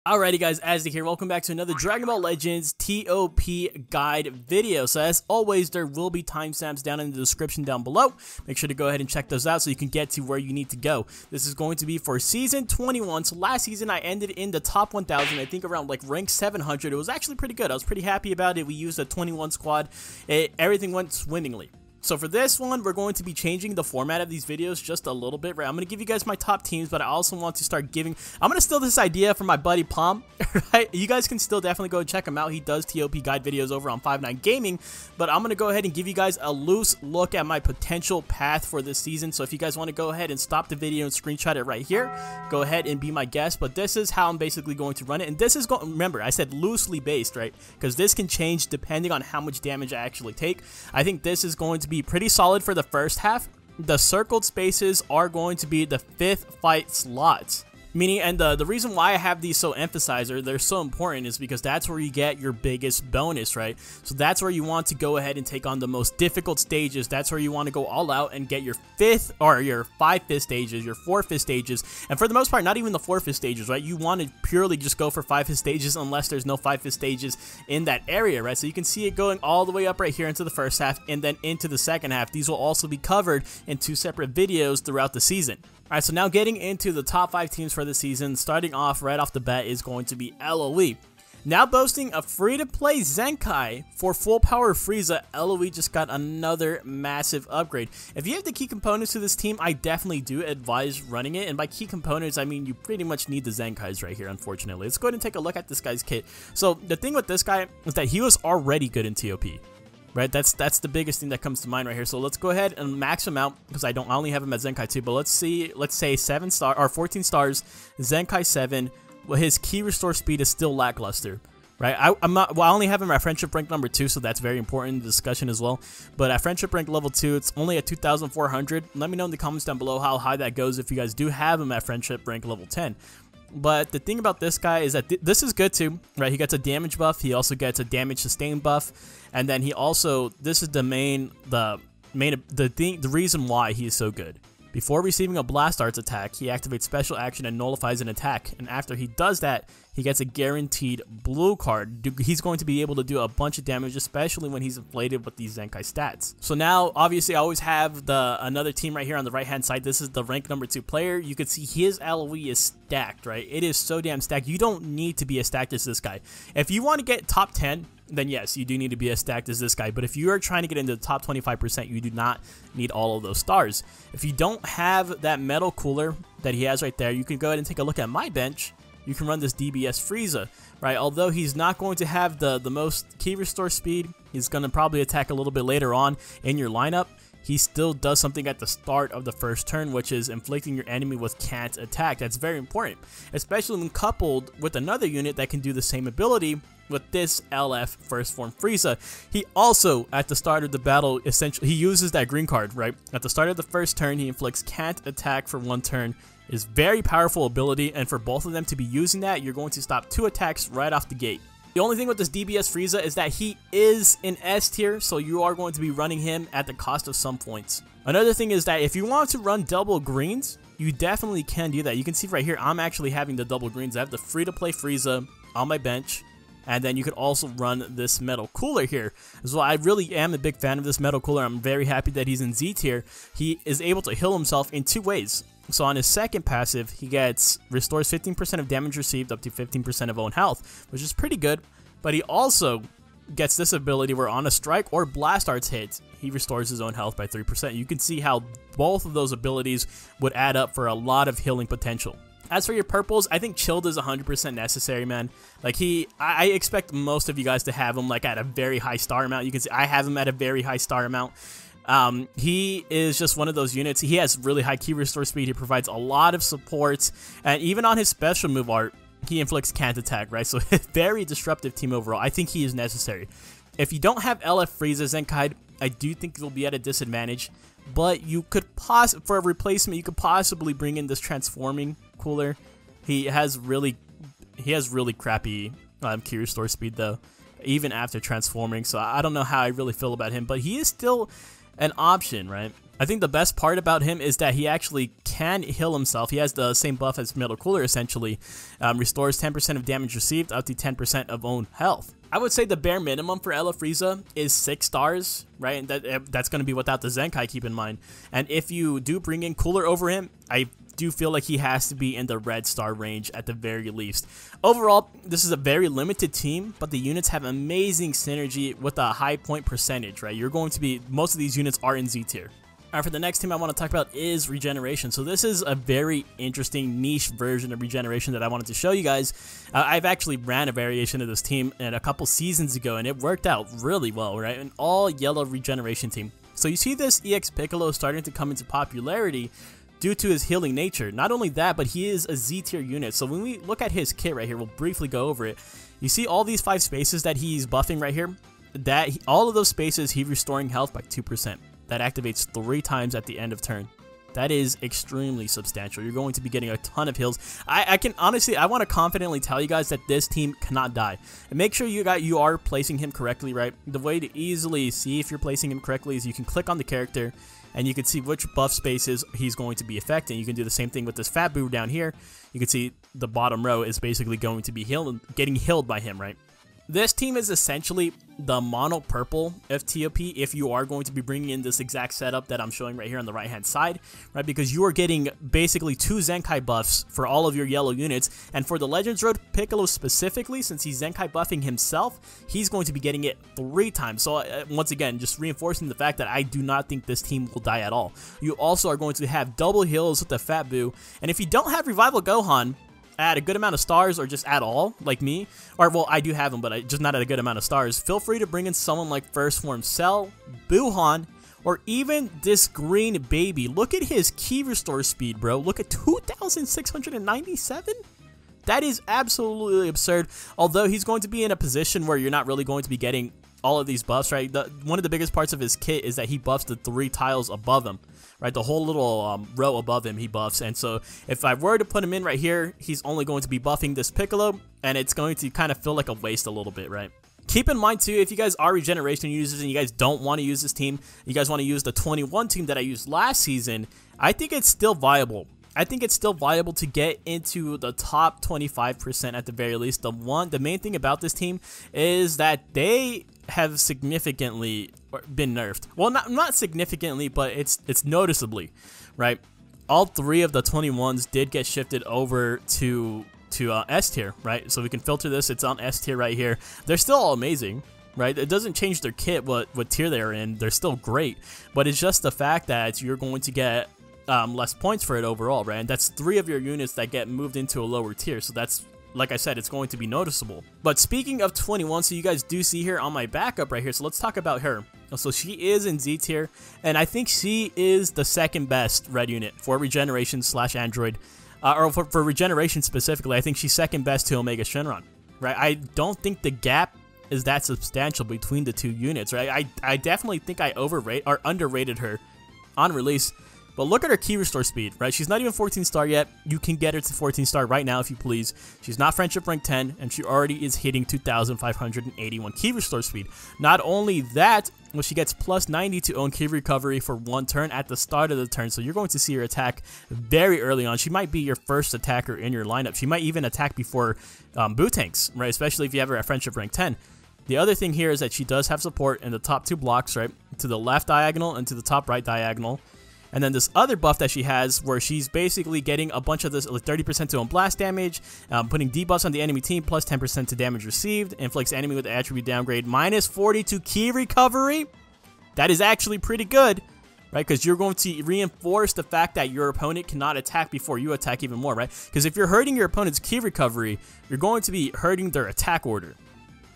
Alrighty guys, Azzy here, welcome back to another Dragon Ball Legends TOP guide video. So as always, there will be timestamps down in the description down below. Make sure to go ahead and check those out so you can get to where you need to go. This is going to be for Season 21. So last season I ended in the top 1000, I think around like rank 700. It was actually pretty good. I was pretty happy about it. We used a 21 squad. Everything went swimmingly. So for this one, we're going to be changing the format of these videos just a little bit, right? I'm going to give you guys my top teams, but I also want to start giving... I'm going to steal this idea from my buddy Palm, right? You guys can still definitely go check him out. He does TOP guide videos over on 5 9 Gaming, but I'm going to go ahead and give you guys a loose look at my potential path for this season. So if you guys want to go ahead and stop the video and screenshot it right here, go ahead and be my guest. But this is how I'm basically going to run it. And this is going... Remember, I said loosely based, right? Because this can change depending on how much damage I actually take. I think this is going to be pretty solid for the first half. The circled spaces are going to be the 5th fight slots. Meaning, and the reason why I have these so emphasized, or they're so important, is because that's where you get your biggest bonus, right? So that's where you want to go ahead and take on the most difficult stages. That's where you want to go all out and get your 5th, or your 5 5th stages, your 4 5th stages, and for the most part, not even the 4 5th stages, right? You want to purely just go for 5 5th stages unless there's no 5 5th stages in that area, right? So you can see it going all the way up right here into the first half and then into the second half. These will also be covered in 2 separate videos throughout the season. Alright, so now getting into the top 5 teams for the season, starting off right off the bat is going to be LOE. Now boasting a free-to-play Zenkai for full power Frieza, LOE just got another massive upgrade. If you have the key components to this team, I definitely do advise running it, and by key components, I mean you pretty much need the Zenkais right here, unfortunately. Let's go ahead and take a look at this guy's kit. So the thing with this guy is that he was already good in TOP. Right, that's the biggest thing that comes to mind right here. So let's go ahead and max him out because I only have him at Zenkai 2. But let's say 7 star or 14 stars, Zenkai 7. Well, his key restore speed is still lackluster. Right, I only have him at friendship rank number 2, so that's very important in the discussion as well. But at friendship rank level 2, it's only at 2,400. Let me know in the comments down below how high that goes if you guys do have him at friendship rank level 10. But the thing about this guy is that this is good too, right? He gets a damage buff. He also gets a damage sustain buff, and then he also, this is the reason why he is so good. Before receiving a Blast Arts attack, he activates special action and nullifies an attack. And after he does that, he gets a guaranteed blue card. He's going to be able to do a bunch of damage, especially when he's inflated with these Zenkai stats. So now, obviously, I always have another team right here on the right-hand side. This is the rank number 2 player. You can see his LOE is stacked, right? It is so damn stacked. You don't need to be as stacked as this guy. If you want to get top 10, then yes, you do need to be as stacked as this guy. But if you are trying to get into the top 25%, you do not need all of those stars. If you don't have that metal cooler that he has right there, you can go ahead and take a look at my bench. You can run this DBS Frieza, right? Although he's not going to have the most key restore speed, he's going to probably attack a little bit later on in your lineup. He still does something at the start of the first turn, which is inflicting your enemy with can't attack. That's very important, especially when coupled with another unit that can do the same ability with this LF First Form Frieza. He also, at the start of the battle, essentially, he uses that green card, right? At the start of the first turn, he inflicts can't attack for 1 turn. Is very powerful ability, and for both of them to be using that, you're going to stop 2 attacks right off the gate. The only thing with this DBS Frieza is that he is in S tier, so you are going to be running him at the cost of some points. Another thing is that if you want to run double greens, you definitely can do that. You can see right here, I'm actually having the double greens. I have the free-to-play Frieza on my bench, and then you could also run this metal cooler here as well. I really am a big fan of this metal cooler. I'm very happy that he's in Z tier. He is able to heal himself in 2 ways. So on his second passive, he restores 15% of damage received up to 15% of own health, which is pretty good. But he also gets this ability where on a strike or blast arts hits, he restores his own health by 3%. You can see how both of those abilities would add up for a lot of healing potential. As for your purples, I think Chilled is 100% necessary, man. Like I expect most of you guys to have him like at a very high star amount. You can see I have him at a very high star amount. He is just one of those units. He has really high key restore speed. He provides a lot of support, and even on his special move art, he inflicts can't attack, right? So very disruptive team overall. I think he is necessary. If you don't have LF Frieza Zenkai, I do think you'll be at a disadvantage, but you could for a replacement, you could possibly bring in this transforming cooler. He has really crappy key restore speed though, even after transforming. So I don't know how I really feel about him, but he is still an option, right? I think the best part about him is that he actually can heal himself. He has the same buff as Metal Cooler, essentially. Restores 10% of damage received up to 10% of own health. I would say the bare minimum for Ella Frieza is 6 stars, right? That's going to be without the Zenkai, keep in mind. And if you do bring in Cooler over him, I do feel like he has to be in the red star range at the very least. Overall, this is a very limited team, but the units have amazing synergy with a high point percentage, right? You're going to be, most of these units are in Z tier. Alright, for the next team I want to talk about is Regeneration. So this is a very interesting niche version of Regeneration that I wanted to show you guys. I've actually ran a variation of this team a couple seasons ago, and it worked out really well, right? An all yellow Regeneration team. So you see this EX Piccolo starting to come into popularity due to his healing nature. Not only that, but he is a Z tier unit. So when we look at his kit right here, we'll briefly go over it. You see all these 5 spaces that he's buffing right here? All of those spaces, he's restoring health by 2%. That activates 3 times at the end of turn. That is extremely substantial. You're going to be getting a ton of heals. I can honestly, I want to confidently tell you guys that this team cannot die. And make sure you are placing him correctly, right? The way to easily see if you're placing him correctly is you can click on the character and you can see which buff spaces he's going to be affecting. You can do the same thing with this Fat Boo down here. You can see the bottom row is basically going to be getting healed by him, right? This team is essentially the mono purple FTOP if you are going to be bringing in this exact setup that I'm showing right here on the right hand side, right? Because you are getting basically 2 Zenkai buffs for all of your yellow units, and for the Legends Road Piccolo specifically, since he's Zenkai buffing himself, he's going to be getting it 3 times. So once again, just reinforcing the fact that I do not think this team will die at all. You also are going to have double heals with the Fat Boo, and if you don't have Revival Gohan at a good amount of stars, or just at all, like me, or well, I do have them, but just not at a good amount of stars, feel free to bring in someone like First Form Cell, Buhan, or even this green baby. Look at his key restore speed, bro. Look at 2,697. That is absolutely absurd. Although he's going to be in a position where you're not really going to be getting all of these buffs, right? One of the biggest parts of his kit is that he buffs the 3 tiles above him, right? The whole little row above him he buffs. And so if I were to put him in right here, he's only going to be buffing this Piccolo, and it's going to kind of feel like a waste a little bit, right? Keep in mind too, if you guys are Regeneration users and you guys don't want to use this team, you guys want to use the 21 team that I used last season, I think it's still viable. I think it's still viable to get into the top 25% at the very least. The main thing about this team is that they have significantly been nerfed. Well, not significantly, but it's noticeably, right? All 3 of the 21s did get shifted over to S tier, right? So we can filter this. It's on S tier right here. They're still all amazing, right? It doesn't change their kit, what tier they're in. They're still great, but it's just the fact that you're going to get less points for it overall, right? And that's 3 of your units that get moved into a lower tier. So that's, like I said, it's going to be noticeable. But speaking of 21, so you guys do see here on my backup right here. So let's talk about her. So she is in Z tier, and I think she is the 2nd best red unit for Regeneration / Android. Or for Regeneration specifically, I think she's 2nd best to Omega Shenron, right? I don't think the gap is that substantial between the 2 units, right? I definitely think I underrated her on release. But look at her key restore speed, right? She's not even 14 star yet. You can get her to 14 star right now if you please. She's not friendship rank 10, and she already is hitting 2,581 key restore speed. Not only that, well, she gets plus 90 to own key recovery for 1 turn at the start of the turn. So you're going to see her attack very early on. She might be your first attacker in your lineup. She might even attack before Boo-Tanks, right? Especially if you have her at friendship rank 10. The other thing here is that she does have support in the top 2 blocks, right? To the left diagonal and to the top right diagonal. And then this other buff that she has where she's basically getting a bunch of this 30% to own blast damage, putting debuffs on the enemy team, plus 10% to damage received, inflicts enemy with the attribute downgrade, minus 40 to key recovery. That is actually pretty good, right? Because you're going to reinforce the fact that your opponent cannot attack before you attack even more, right? Because if you're hurting your opponent's key recovery, you're going to be hurting their attack order.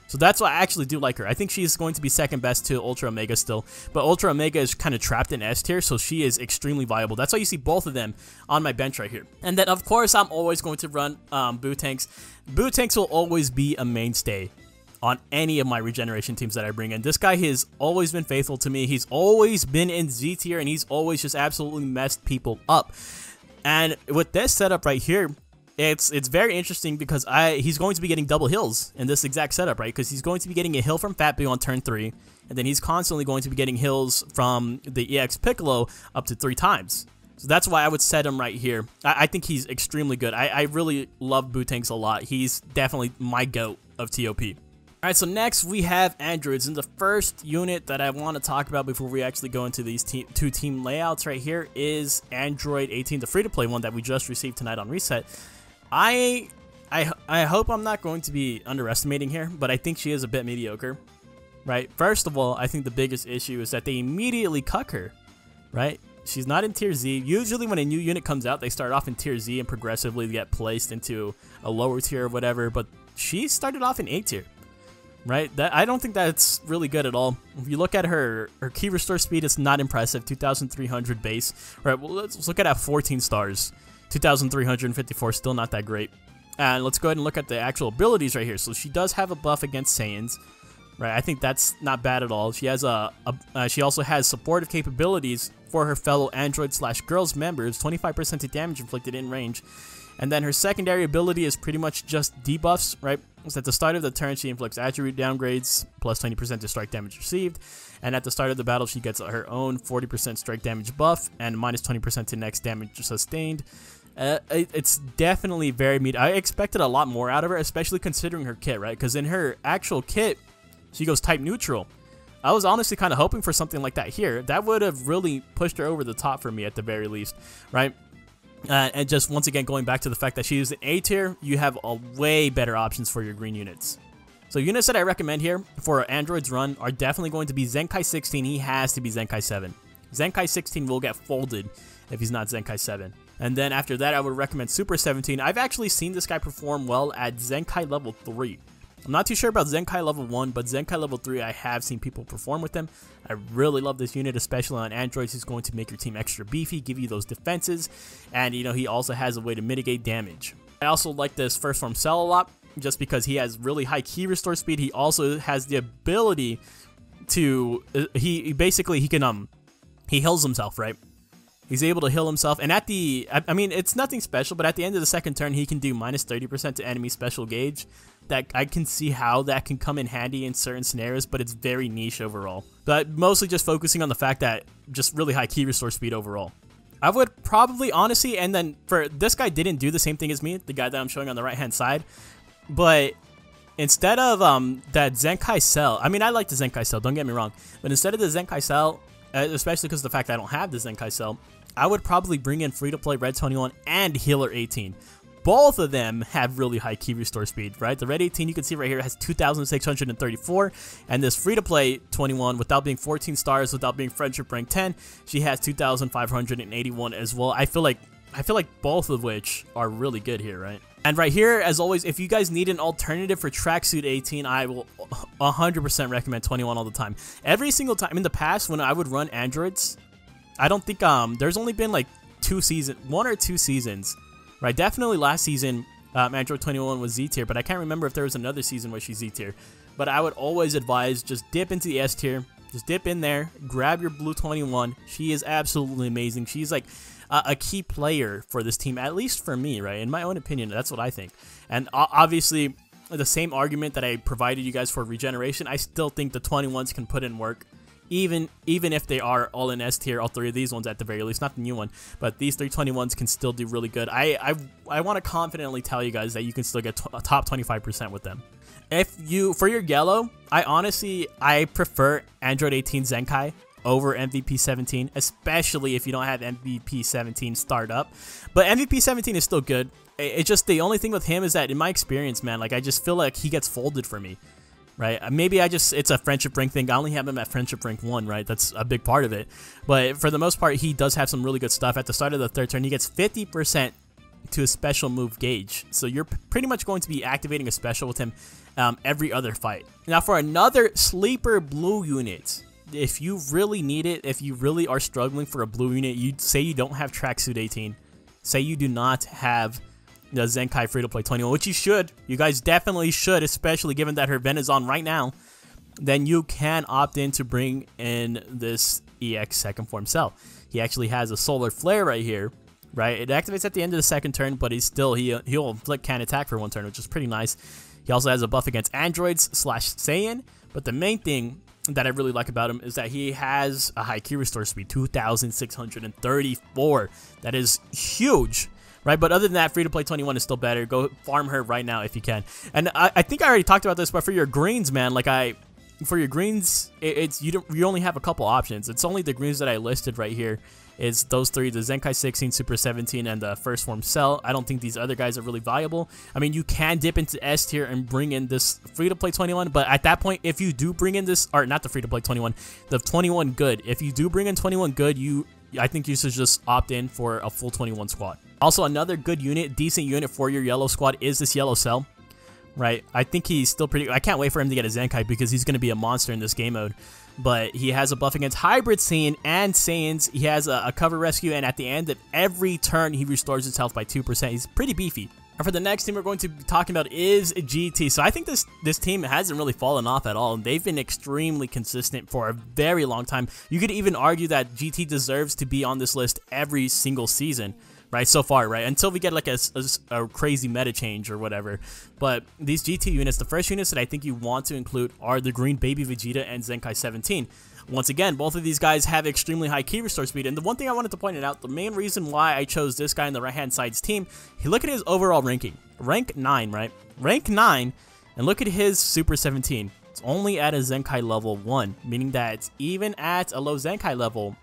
So that's why I actually do like her. I think she's going to be 2nd best to Ultra Omega still. But Ultra Omega is kind of trapped in S tier, so she is extremely viable. That's why you see both of them on my bench right here. And then, of course, I'm always going to run Boo-Tanks. Boo-Tanks will always be a mainstay on any of my Regeneration teams that I bring in. This guy has always been faithful to me. He's always been in Z tier, and he's always just absolutely messed people up. And with this setup right here, it's very interesting because he's going to be getting double heals in this exact setup, right? Because he's going to be getting a heal from Fat Boo on turn 3, and then he's constantly going to be getting heals from the EX Piccolo up to 3 times. So that's why I would set him right here. I think he's extremely good. I really love Bootanks a lot. He's definitely my GOAT of TOP. Alright, so next we have androids, and the first unit that I want to talk about before we actually go into these two team layouts right here is Android 18, the free-to-play one that we just received tonight on Reset. I hope I'm not going to be underestimating here, but I think she is a bit mediocre, right? First of all, I think the biggest issue is that they immediately cuck her, right? She's not in Tier Z. Usually when a new unit comes out, they start off in Tier Z and progressively get placed into a lower tier or whatever, but she started off in A tier. Right? I don't think that's really good at all. If you look at her key restore speed, it's not impressive. 2,300 base. Right, well, let's look at 14 stars. 2,354, still not that great. And let's go ahead and look at the actual abilities right here. So she does have a buff against Saiyans. Right, I think that's not bad at all. She has she also has supportive capabilities for her fellow android/girls members, 25% to damage inflicted in range. And then her secondary ability is pretty much just debuffs, right? So at the start of the turn, she inflicts attribute downgrades, plus 20% to strike damage received. And at the start of the battle, she gets her own 40% strike damage buff and minus 20% to next damage sustained. It's definitely very I expected a lot more out of her, especially considering her kit, right? Because in her actual kit, she goes type neutral. I was honestly kind of hoping for something like that here. That would have really pushed her over the top for me at the very least, right? And just once again, going back to the fact that she is an A tier, you have a way better options for your green units. So units that I recommend here for Android's run are definitely going to be Zenkai 16. He has to be Zenkai 7. Zenkai 16 will get folded if he's not Zenkai 7. And then after that, I would recommend Super 17. I've actually seen this guy perform well at Zenkai level 3. I'm not too sure about Zenkai level 1, but Zenkai level 3, I have seen people perform with him. I really love this unit, especially on androids. He's going to make your team extra beefy, give you those defenses, and you know, he also has a way to mitigate damage. I also like this first form Cell a lot, just because he has really high key restore speed. He also has the ability to, he can, he heals himself, right? He's able to heal himself, and at the, I mean, it's nothing special, but at the end of the second turn, he can do minus 30% to enemy special gauge. That I can see how that can come in handy in certain scenarios, but it's very niche overall. But mostly just focusing on the fact that just really high key restore speed overall. I would probably, honestly, and then for this guy didn't do the same thing as me, the guy that I'm showing on the right-hand side, but instead of that Zenkai Cell, I mean, I like the Zenkai Cell, don't get me wrong, but instead of the Zenkai Cell, especially because of the fact that I don't have the Zenkai Cell, I would probably bring in free-to-play Red 21 and Healer 18. Both of them have really high key restore speed, right? The Red 18, you can see right here, has 2,634, and this free-to-play 21, without being 14 stars, without being friendship rank 10, she has 2,581 as well. I feel like both of which are really good here, right? And right here, as always, if you guys need an alternative for Tracksuit 18, I will 100% recommend 21 all the time. Every single time in the past when I would run androids, I don't think there's only been like 1 or 2 seasons. Right, definitely last season, Android 21 was Z tier, but I can't remember if there was another season where she's Z tier. But I would always advise just dip into the S tier, just dip in there, grab your blue 21. She is absolutely amazing. She's like a key player for this team, at least for me, right? In my own opinion, that's what I think. And obviously, the same argument that I provided you guys for regeneration, I still think the 21s can put in work. Even if they are all in S tier, all 3 of these ones at the very least, not the new one, but these 321s can still do really good. I want to confidently tell you guys that you can still get a top 25% with them. For your yellow, I prefer Android 18 Zenkai over MVP 17, especially if you don't have MVP 17 start up. But MVP 17 is still good. It's just the only thing with him is that in my experience, man, like I just feel like he gets folded for me. Right? Maybe it's a friendship rank thing. I only have him at friendship rank 1, right? That's a big part of it. But for the most part, he does have some really good stuff. At the start of the third turn, he gets 50% to a special move gauge. So you're pretty much going to be activating a special with him every other fight. Now for another sleeper blue unit, if you really need it, if you really are struggling for a blue unit, you say you don't have Tracksuit 18, say you do not have the Zenkai free-to-play 21, which you should. You guys definitely should, especially given that her event is on right now. Then you can opt in to bring in this EX second form Cell. He actually has a Solar Flare right here, right? It activates at the end of the second turn, but he'll inflict can attack for 1 turn, which is pretty nice. He also has a buff against androids / Saiyan, but the main thing that I really like about him is that he has a high key restore speed, 2,634. That is huge, right? But other than that, Free to Play 21 is still better. Go farm her right now if you can. And I think I already talked about this, but for your greens, man, like for your greens, you only have a couple options. It's only the greens that I listed right here. Is those 3, the Zenkai 16, Super 17, and the First Form Cell. I don't think these other guys are really viable. I mean, you can dip into S tier and bring in this Free-to-Play 21, but at that point, if you do bring in this, or not the Free-to-Play 21, the 21 good, if you do bring in 21 good, I think you should just opt in for a full 21 squad. Also, another good unit, decent unit for your yellow squad is this Yellow Cell, right? I think he's still pretty, I can't wait for him to get a Zenkai because he's going to be a monster in this game mode. But he has a buff against Hybrid Saiyan and Saiyans. He has a cover rescue, and at the end of every turn, he restores his health by 2%. He's pretty beefy. And for the next team we're going to be talking about is GT. So I think this team hasn't really fallen off at all. They've been extremely consistent for a very long time. You could even argue that GT deserves to be on this list every single season. Right, so far, right, until we get like a crazy meta change or whatever. But these GT units, the first units that I think you want to include are the Green Baby Vegeta and Zenkai 17. Once again, both of these guys have extremely high key restore speed, and the one thing I wanted to point out, the main reason why I chose this guy in the right-hand side's team, look at his overall ranking. Rank 9, right? Rank 9, and look at his Super 17. It's only at a Zenkai level 1, meaning that even at a low Zenkai level,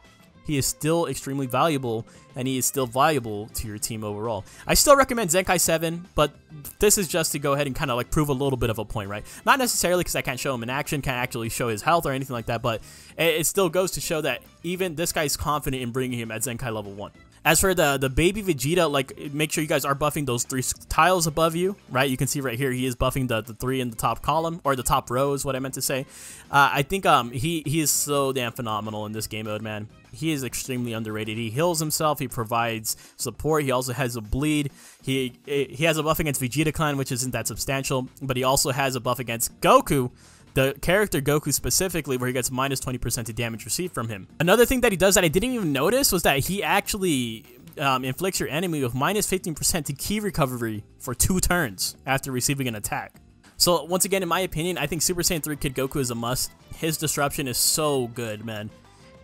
he is still extremely valuable, and he is still viable to your team overall. I still recommend Zenkai 7, but this is just to go ahead and kind of like prove a little bit of a point, right? Not necessarily because I can't show him in action, can't actually show his health or anything like that, but it still goes to show that even this guy's confident in bringing him at Zenkai level 1. As for the baby Vegeta, like, make sure you guys are buffing those 3 tiles above you, right? You can see right here, he is buffing the 3 in the top column, or the top row is what I meant to say. I think he is so damn phenomenal in this game mode, man. He is extremely underrated. He heals himself, he provides support, he also has a bleed. He has a buff against Vegeta Clan, which isn't that substantial, but he also has a buff against Goku, the character Goku specifically, where he gets minus 20% to damage received from him. Another thing that he does that I didn't even notice was that he actually inflicts your enemy with minus 15% to ki recovery for 2 turns after receiving an attack. So once again, in my opinion, I think Super Saiyan 3 Kid Goku is a must. His disruption is so good, man.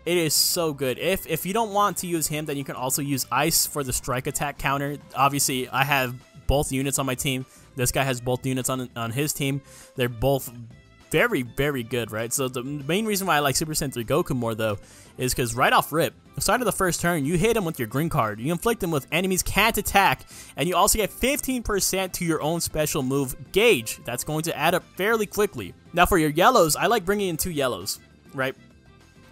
It is so good. If you don't want to use him, then you can also use Ice for the strike attack counter. Obviously, I have both units on my team. This guy has both units on his team. They're both very, very good, right? So the main reason why I like Super Saiyan 3 Goku more, though, is because right off rip, start of the first turn, you hit him with your green card. You inflict him with enemies can't attack, and you also get 15% to your own special move gauge. That's going to add up fairly quickly. Now for your yellows, I like bringing in 2 yellows, right?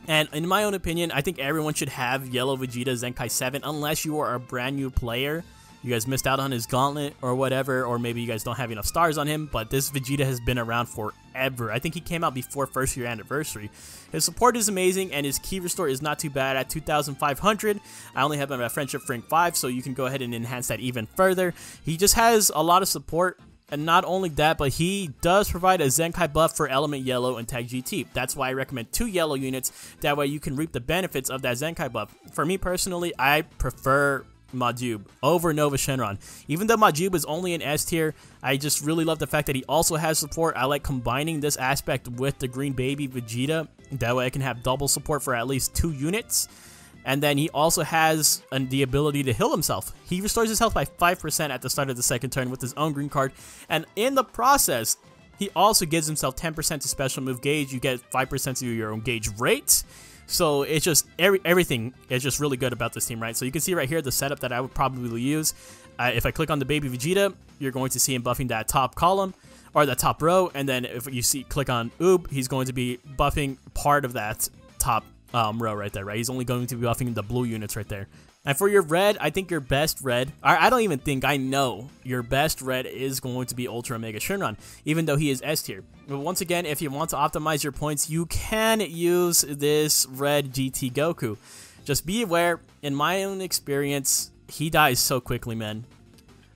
And in my own opinion, I think everyone should have Yellow Vegeta Zenkai 7 unless you are a brand new player. You guys missed out on his gauntlet or whatever, or maybe you guys don't have enough stars on him, but this Vegeta has been around forever. I think he came out before first year anniversary. His support is amazing, and his key restore is not too bad at 2,500. I only have him at Friendship Rank 5, so you can go ahead and enhance that even further. He just has a lot of support. And not only that, but he does provide a Zenkai buff for Element Yellow and Tag GT. That's why I recommend 2 yellow units. That way you can reap the benefits of that Zenkai buff. For me personally, I prefer Majube over Nova Shenron. Even though Majube is only an S tier, I just really love the fact that he also has support. I like combining this aspect with the Green Baby Vegeta. That way I can have double support for at least 2 units. And then he also has the ability to heal himself. He restores his health by 5% at the start of the second turn with his own green card. And in the process, he also gives himself 10% to special move gauge. You get 5% to your own gauge rate. So it's just everything is just really good about this team, right? So you can see right here the setup that I would probably use. If I click on the Baby Vegeta, you're going to see him buffing that top column or the top row. And then if you click on Oob, he's going to be buffing part of that top row right there, right? He's only going to be buffing the blue units right there. And for your red, I think your best red, I don't even think, I know your best red is going to be Ultra Mega Shenron, even though he is S tier. But once again, if you want to optimize your points, you can use this red GT Goku. Just be aware, in my own experience, he dies so quickly, man,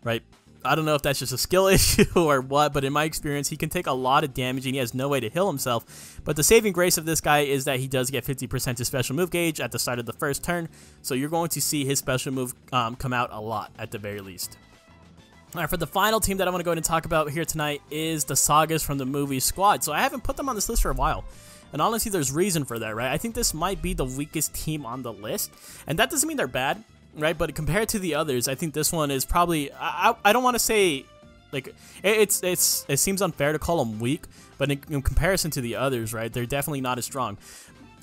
right? I don't know if that's just a skill issue or what, but in my experience, he can take a lot of damage and he has no way to heal himself. But the saving grace of this guy is that he does get 50% to special move gauge at the start of the first turn, so you're going to see his special move come out a lot at the very least. Alright, for the final team that I want to go ahead and talk about here tonight is the Sagas from the movie Squad. So I haven't put them on this list for a while. And honestly, there's reason for that, right? I think this might be the weakest team on the list. And that doesn't mean they're bad, right? But compared to the others, I think this one is probably... I don't want to say... Like, it seems unfair to call them weak. But in comparison to the others, right? They're definitely not as strong.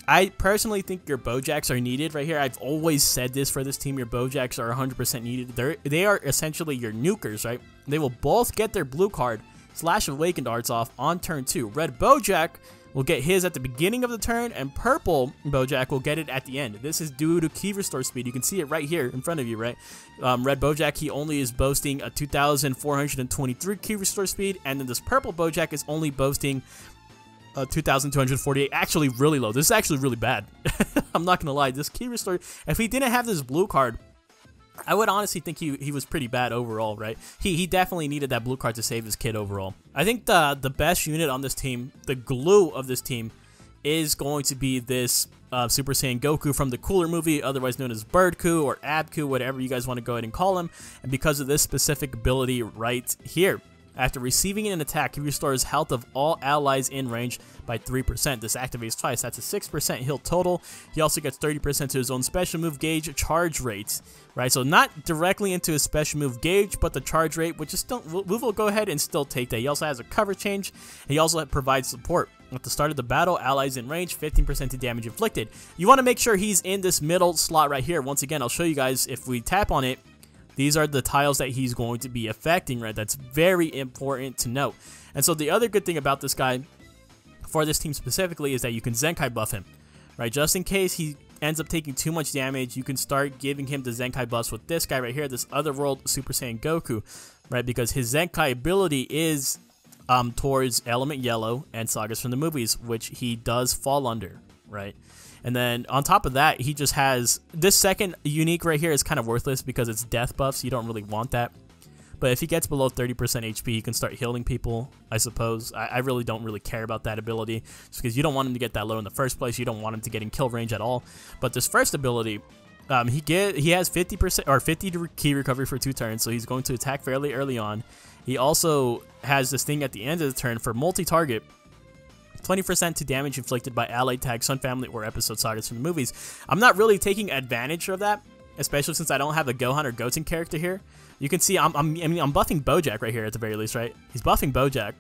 I personally think your Bojacks are needed right here. I've always said this for this team. Your Bojacks are 100% needed. They are essentially your nukers, right? They will both get their blue card / awakened arts off on turn 2. Red Bojack will get his at the beginning of the turn, and purple Bojack will get it at the end. This is due to key restore speed. You can see it right here in front of you, right? Red Bojack, he only is boasting a 2,423 key restore speed, and then this purple Bojack is only boasting 2,248, actually really low. This is actually really bad. I'm not gonna lie. This key restore, if he didn't have this blue card, I would honestly think he was pretty bad overall, right? He definitely needed that blue card to save his kid overall. I think the best unit on this team, the glue of this team, is going to be this Super Saiyan Goku from the Cooler movie, otherwise known as Birdku or Abku, whatever you guys want to go ahead and call him. And because of this specific ability right here, after receiving an attack, he restores health of all allies in range by 3%. This activates twice. That's a 6% heal total. He also gets 30% to his own special move gauge charge rate, right? So not directly into his special move gauge, but the charge rate, which is still, we'll go ahead and still take that. He also has a cover change. He also provides support. At the start of the battle, allies in range, 15% to damage inflicted. You want to make sure he's in this middle slot right here. Once again, I'll show you guys if we tap on it. These are the tiles that he's going to be affecting, right? That's very important to note. And so the other good thing about this guy, for this team specifically, is that you can Zenkai buff him, right? Just in case he ends up taking too much damage, you can start giving him the Zenkai buffs with this guy right here, this Otherworld Super Saiyan Goku, right? Because his Zenkai ability is towards Element Yellow and Sagas from the movies, which he does fall under, right? And then on top of that, he just has this second unique right here is kind of worthless because it's death buffs. You don't really want that. But if he gets below 30% HP, he can start healing people, I suppose. I really don't really care about that ability just because you don't want him to get that low in the first place. You don't want him to get in kill range at all. But this first ability, he has 50% or 50 key recovery for 2 turns, so he's going to attack fairly early on. He also has this thing at the end of the turn for multi-target. 20% to damage inflicted by allied tag, Sun Family, or episode Sagas from the movies. I'm not really taking advantage of that, especially since I don't have a Gohan or Goten character here. You can see I'm buffing Bojack right here at the very least, right? He's buffing Bojack,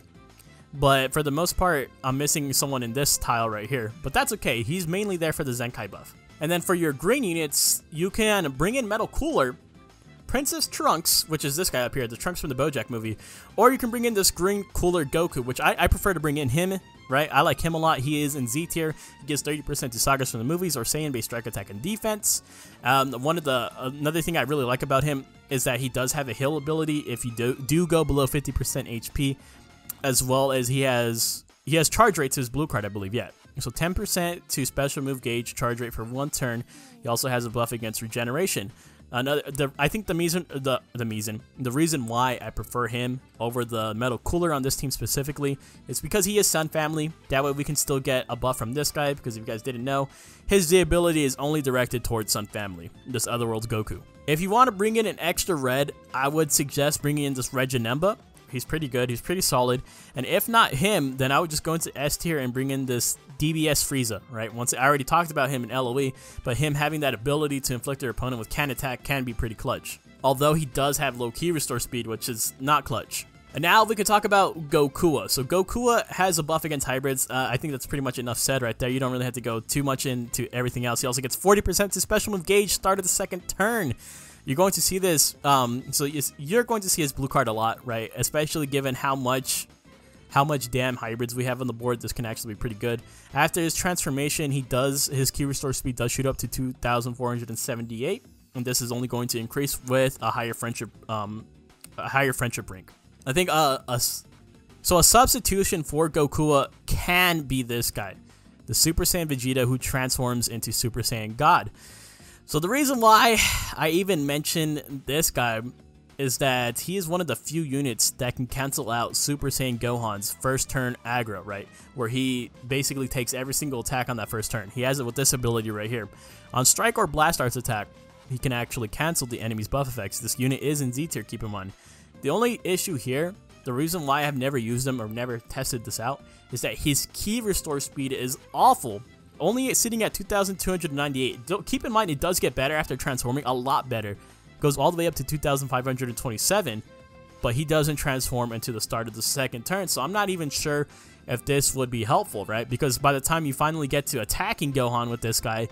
but for the most part, I'm missing someone in this tile right here. But that's okay. He's mainly there for the Zenkai buff. And then for your green units, you can bring in Metal Cooler, Princess Trunks, which is this guy up here, the Trunks from the Bojack movie, or you can bring in this green Cooler Goku, which I prefer to bring in him, right? I like him a lot. He is in Z tier. He gives 30% to Sagas from the movies or Saiyan-based strike attack and defense. Another thing I really like about him is that he does have a heal ability if you do go below 50% HP, as well as he has charge rate to his blue card, I believe, yeah. So 10% to special move gauge charge rate for 1 turn. He also has a buff against regeneration. I think the reason why I prefer him over the Metal Cooler on this team specifically is because he is Sun Family. That way we can still get a buff from this guy, because if you guys didn't know, his Z ability is only directed towards Sun Family, this Otherworld's Goku. If you want to bring in an extra red, I would suggest bringing in this Red Janemba. He's pretty good. He's pretty solid. And if not him, then I would just go into S tier and bring in this DBS Frieza, right? Once I already talked about him in LOE, but him having that ability to inflict their opponent with can attack can be pretty clutch. Although he does have low key restore speed, which is not clutch. And now we can talk about Gokua. So Gokua has a buff against hybrids. I think that's pretty much enough said right there. You don't really have to go too much into everything else. He also gets 40% to special move gauge start of the second turn. You're going to see this, you're going to see his blue card a lot, right? Especially given how much damn hybrids we have on the board. This can actually be pretty good. After his transformation, his key restore speed does shoot up to 2,478, and this is only going to increase with a higher friendship rank. I think a substitution for Gokua can be this guy, the Super Saiyan Vegeta, who transforms into Super Saiyan God. So the reason why I even mention this guy is that he is one of the few units that can cancel out Super Saiyan Gohan's first turn aggro, right? Where he basically takes every single attack on that first turn. He has it with this ability right here. On Strike or Blast Arts attack, he can actually cancel the enemy's buff effects. This unit is in Z tier, keep in mind. The only issue here, the reason why I have never used him or never tested this out, is that his key restore speed is awful. Only sitting at 2,298. Keep in mind, it does get better after transforming, a lot better. Goes all the way up to 2,527, but he doesn't transform into the start of the second turn, so I'm not even sure if this would be helpful, right? Because by the time you finally get to attacking Gohan with this guy,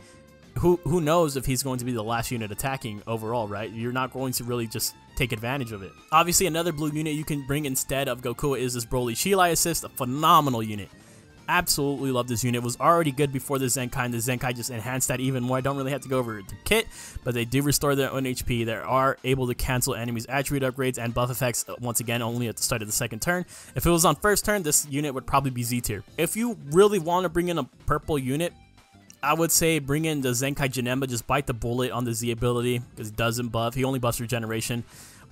who knows if he's going to be the last unit attacking overall, right? You're not going to really just take advantage of it. Obviously, another blue unit you can bring instead of Goku is this Broly Shilai Assist, a phenomenal unit. Absolutely love this unit. It was already good before the Zenkai, and the Zenkai just enhanced that even more. I don't really have to go over the kit, but they do restore their own HP. They are able to cancel enemies' attribute upgrades and buff effects, once again, only at the start of the second turn. If it was on first turn, this unit would probably be Z tier. If you really want to bring in a purple unit, I would say bring in the Zenkai Janemba. Just bite the bullet on the Z ability, because it doesn't buff. He only buffs regeneration.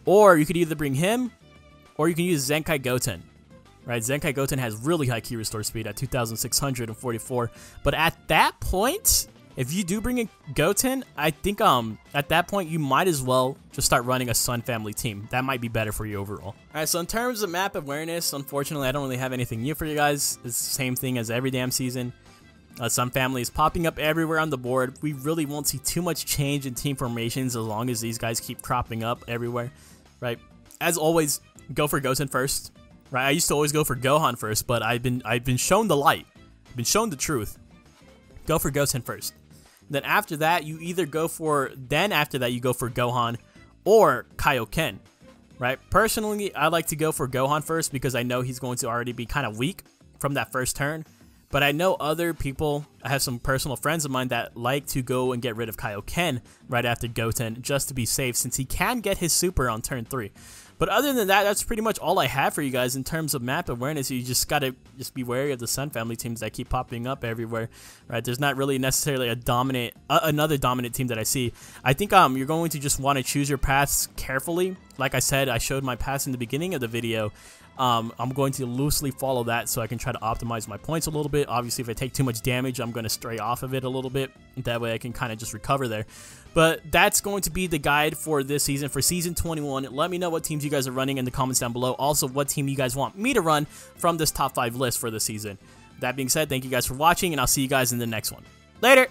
Or you could either bring him, or you can use Zenkai Goten. Right, Zenkai Goten has really high key restore speed at 2,644. But at that point, if you do bring in Goten, I think at that point you might as well just start running a Sun Family team. That might be better for you overall. Alright, so in terms of map awareness, unfortunately I don't really have anything new for you guys. It's the same thing as every damn season. Sun Family is popping up everywhere on the board. We really won't see too much change in team formations as long as these guys keep cropping up everywhere. Right, as always, go for Goten first. Right, I used to always go for Gohan first, but I've been shown the light. I've been shown the truth. Go for Goten first. Then after that, you either go for Gohan or Kaioken. Right? Personally, I like to go for Gohan first because I know he's going to already be kind of weak from that first turn. But I know other people, I have some personal friends of mine that like to go and get rid of Kaioken right after Goten just to be safe, since he can get his super on turn 3. But other than that, that's pretty much all I have for you guys in terms of map awareness. You just gotta be wary of the Sun Family teams that keep popping up everywhere, right? There's not really necessarily a another dominant team that I see. I think you're going to just want to choose your paths carefully. Like I said, I showed my paths in the beginning of the video. I'm going to loosely follow that so I can try to optimize my points a little bit. Obviously, if I take too much damage, I'm going to stray off of it a little bit. That way I can kind of just recover there. But that's going to be the guide for this season, for Season 21. Let me know what teams you guys are running in the comments down below. Also, what team you guys want me to run from this top 5 list for the season. That being said, thank you guys for watching, and I'll see you guys in the next one. Later!